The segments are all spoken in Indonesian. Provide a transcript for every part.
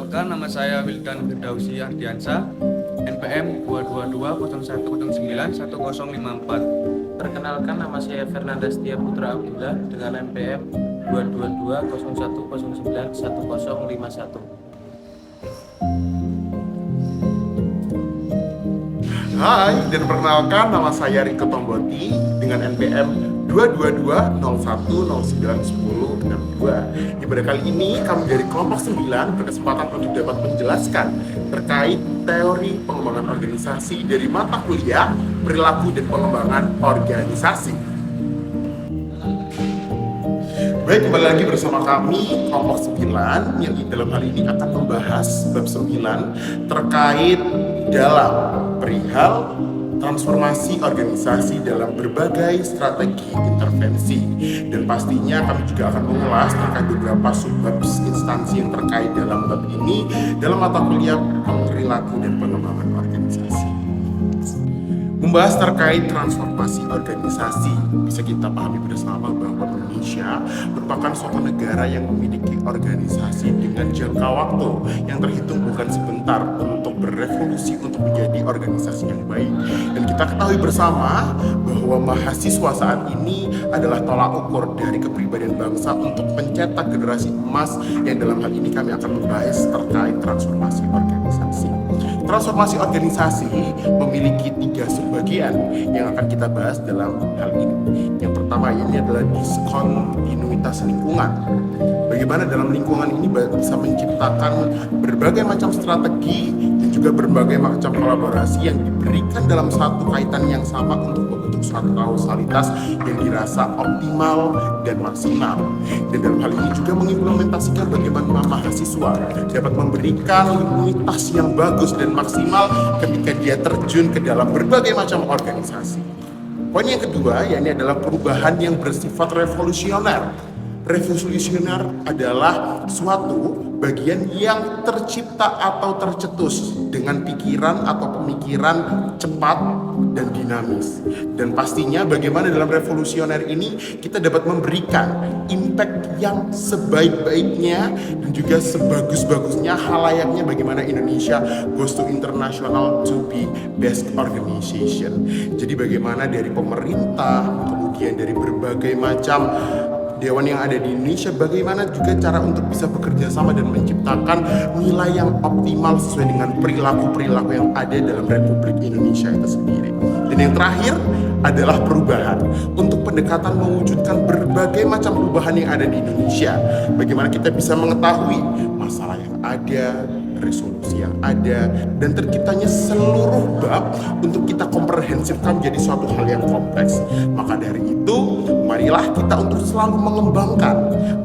Perkenalkan, nama saya Wildan Firdausi Ardiansa, NPM 222019104. Perkenalkan, nama saya Fernanda Setia Putra Abdullah dengan NPM 22201091051. Hai, dan perkenalkan nama saya Riko Tomboti dengan NPM 22201091062. Pada kali ini kami dari kelompok 9 berkesempatan untuk dapat menjelaskan terkait teori pengembangan organisasi dari mata kuliah perilaku dan pengembangan organisasi. Baik, kembali lagi bersama kami kelompok 9 yang dalam hal ini akan membahas bab 9 terkait dalam perihal transformasi organisasi dalam berbagai strategi intervensi, dan pastinya kami juga akan mengulas terkait beberapa subbab instansi yang terkait dalam bab ini dalam mata kuliah perilaku dan pengembangan organisasi. Membahas terkait transformasi organisasi, bisa kita pahami bersama bahwa Indonesia merupakan suatu negara yang memiliki organisasi dengan jangka waktu yang terhitung bukan sebentar untuk berevolusi untuk menjadi organisasi yang baik. Dan kita ketahui bersama bahwa mahasiswa saat ini adalah tolak ukur dari kepribadian bangsa untuk mencetak generasi emas, yang dalam hal ini kami akan membahas terkait transformasi organisasi. Transformasi organisasi memiliki 3 subbagian yang akan kita bahas dalam hal ini. Yang pertama ini adalah diskontinuitas lingkungan. Bagaimana dalam lingkungan ini bisa menciptakan berbagai macam strategi dan juga berbagai macam kolaborasi yang diberikan dalam satu kaitan yang sama untuk membentuk suatu kausalitas yang dirasa optimal dan maksimal. Dan dalam hal ini juga mengimplementasikan bagaimana mahasiswa dapat memberikan imunitas yang bagus dan maksimal ketika dia terjun ke dalam berbagai macam organisasi. Poin yang kedua, yakni adalah perubahan yang bersifat revolusioner. Revolusioner adalah suatu bagian yang tercipta atau tercetus dengan pikiran atau pemikiran cepat dan dinamis. Dan pastinya bagaimana dalam revolusioner ini kita dapat memberikan impact yang sebaik-baiknya dan juga sebagus-bagusnya, halayaknya bagaimana Indonesia goes to international to be best organization. Jadi bagaimana dari pemerintah, kemudian dari berbagai macam dewan yang ada di Indonesia, bagaimana juga cara untuk bisa bekerja sama dan menciptakan nilai yang optimal sesuai dengan perilaku-perilaku yang ada dalam Republik Indonesia itu sendiri. Dan yang terakhir adalah perubahan untuk pendekatan mewujudkan berbagai macam perubahan yang ada di Indonesia. Bagaimana kita bisa mengetahui masalah yang ada, resolusi yang ada, dan terciptanya seluruh bab untuk kita komprehensifkan menjadi suatu hal yang kompleks. Maka dari itu, marilah kita untuk selalu mengembangkan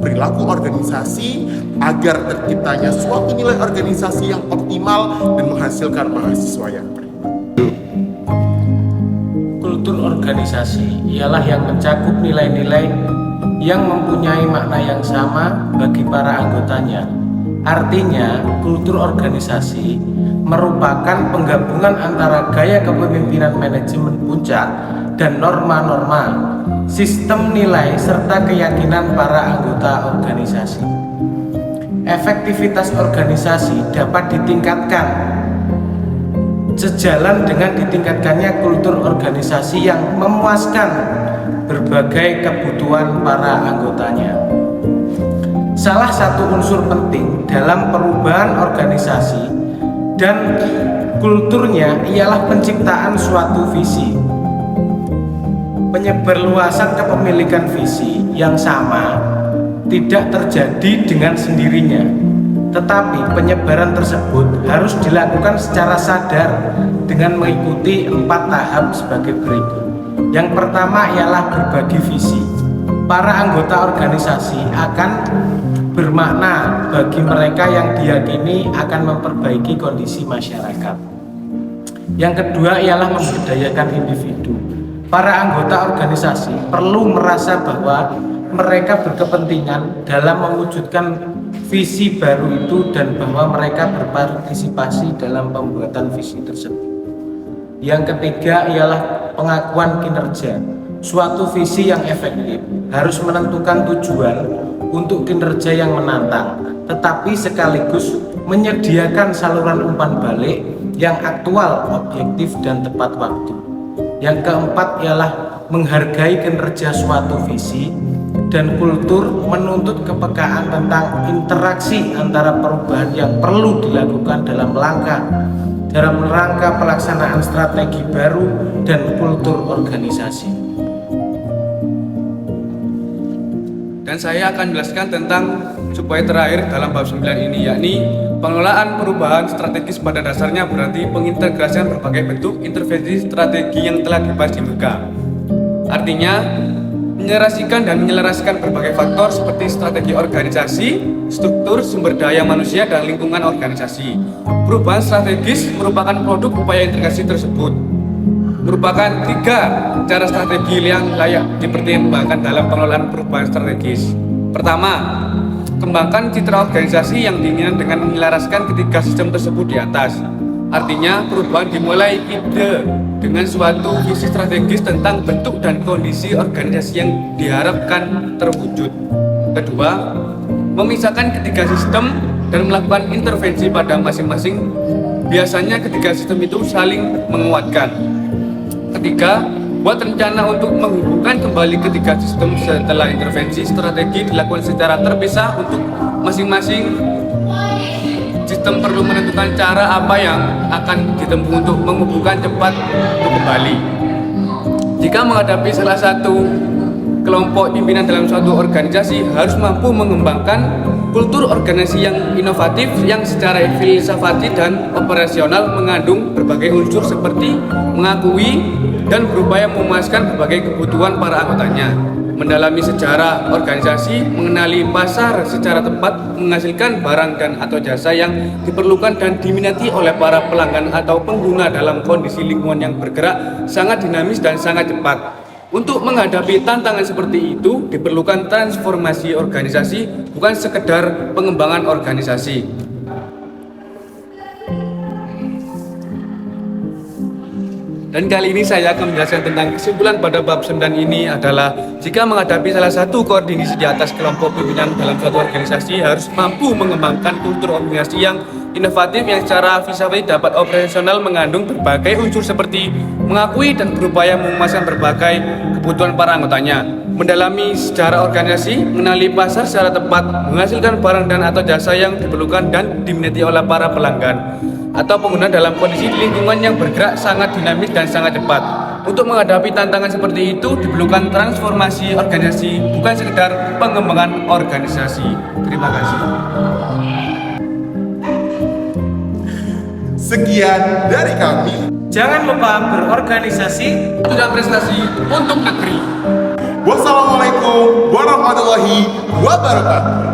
perilaku organisasi agar terciptanya suatu nilai organisasi yang optimal dan menghasilkan mahasiswa yang beriman. Kultur organisasi ialah yang mencakup nilai-nilai yang mempunyai makna yang sama bagi para anggotanya. Artinya, kultur organisasi merupakan penggabungan antara gaya kepemimpinan manajemen puncak dan norma-norma, sistem nilai, serta keyakinan para anggota organisasi. Efektivitas organisasi dapat ditingkatkan sejalan dengan ditingkatkannya kultur organisasi yang memuaskan berbagai kebutuhan para anggotanya. Salah satu unsur penting dalam perubahan organisasi dan kulturnya ialah penciptaan suatu visi. Penyebarluasan kepemilikan visi yang sama tidak terjadi dengan sendirinya, tetapi penyebaran tersebut harus dilakukan secara sadar dengan mengikuti 4 tahap sebagai berikut. Yang pertama ialah berbagi visi. Para anggota organisasi akan bermakna bagi mereka yang diyakini akan memperbaiki kondisi masyarakat. Yang kedua ialah memberdayakan individu. Para anggota organisasi perlu merasa bahwa mereka berkepentingan dalam mewujudkan visi baru itu dan bahwa mereka berpartisipasi dalam pembuatan visi tersebut. Yang ketiga ialah pengakuan kinerja. Suatu visi yang efektif harus menentukan tujuan untuk kinerja yang menantang, tetapi sekaligus menyediakan saluran umpan balik yang aktual, objektif, dan tepat waktu. Yang keempat ialah menghargai kinerja suatu visi dan kultur, menuntut kepekaan tentang interaksi antara perubahan yang perlu dilakukan dalam rangka pelaksanaan strategi baru dan kultur organisasi. Dan saya akan menjelaskan tentang supaya terakhir dalam bab 9 ini, yakni pengelolaan perubahan strategis pada dasarnya berarti pengintegrasian berbagai bentuk intervensi strategi yang telah dibahas di muka. Artinya, menyerasikan dan menyelaraskan berbagai faktor seperti strategi organisasi, struktur, sumber daya manusia, dan lingkungan organisasi. Perubahan strategis merupakan produk upaya integrasi tersebut. Merupakan 3 cara strategi yang layak dipertimbangkan dalam pengelolaan perubahan strategis. Pertama, kembangkan citra organisasi yang diinginkan dengan menyelaraskan ketiga sistem tersebut di atas. Artinya, perubahan dimulai ide dengan suatu visi strategis tentang bentuk dan kondisi organisasi yang diharapkan terwujud. Kedua, memisahkan ketiga sistem dan melakukan intervensi pada masing-masing. Biasanya ketiga sistem itu saling menguatkan. Ketiga, buat rencana untuk menghubungkan kembali ketiga sistem setelah intervensi strategi dilakukan secara terpisah. Untuk masing-masing sistem perlu menentukan cara apa yang akan ditempuh untuk menghubungkan cepat untuk kembali. Jika menghadapi salah satu kelompok pimpinan dalam suatu organisasi harus mampu mengembangkan kultur organisasi yang inovatif yang secara filsafati dan operasional mengandung berbagai unsur seperti mengakui dan berupaya memuaskan berbagai kebutuhan para anggotanya, mendalami sejarah organisasi, mengenali pasar secara tepat, menghasilkan barang dan atau jasa yang diperlukan dan diminati oleh para pelanggan atau pengguna dalam kondisi lingkungan yang bergerak sangat dinamis dan sangat cepat. Untuk menghadapi tantangan seperti itu diperlukan transformasi organisasi, bukan sekedar pengembangan organisasi. Dan kali ini saya akan menjelaskan tentang kesimpulan pada bab 9 ini adalah jika menghadapi salah satu koordinasi di atas kelompok pimpinan dalam suatu organisasi harus mampu mengembangkan kultur organisasi yang inovatif yang secara filsafati dapat operasional mengandung berbagai unsur seperti mengakui dan berupaya memuaskan berbagai kebutuhan para anggotanya, mendalami sejarah organisasi, mengenali pasar secara tepat, menghasilkan barang dan atau jasa yang diperlukan dan diminati oleh para pelanggan atau pengguna dalam kondisi lingkungan yang bergerak sangat dinamis dan sangat cepat. Untuk menghadapi tantangan seperti itu diperlukan transformasi organisasi, bukan sekedar pengembangan organisasi. Terima kasih. Sekian dari kami. Jangan lupa berorganisasi Sudah prestasi untuk negeri. Wassalamualaikum warahmatullahi wabarakatuh.